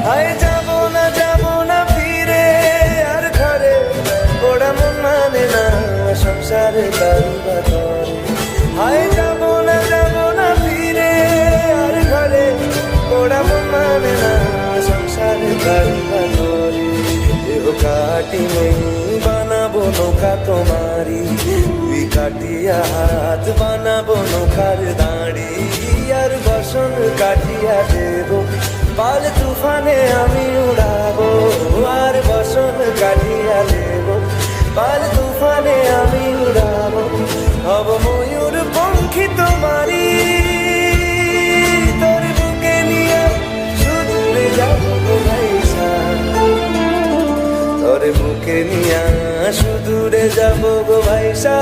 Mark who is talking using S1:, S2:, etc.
S1: হায় যাব না ফিরে আর ঘরে, ওরা মন মানে না সংসারে কারুবা করে। হায় যাব না ফিরে আর ঘরে, ওরা মন মানে না সংসারে কারুবা করে। দেহ কাটি নেই বানাবো নৌকা তোমারি, দুই কাটিয়া হাত বানাবো নৌকার দাঁড়ি। আর বসন কাটিয়া দেব পাল তুফানে আমি উড়াবো, আর বসন কাটিয়া দেব পাল তুফানে আমি উড়াবো। হব ময়ূর পঙ্খী তোমারি, তোর বুকে নিয়ে সুদূরে যাবো গো ভাইসা, তোর বুকে নিয়ে সুদূরে যাবো গো ভাইসা।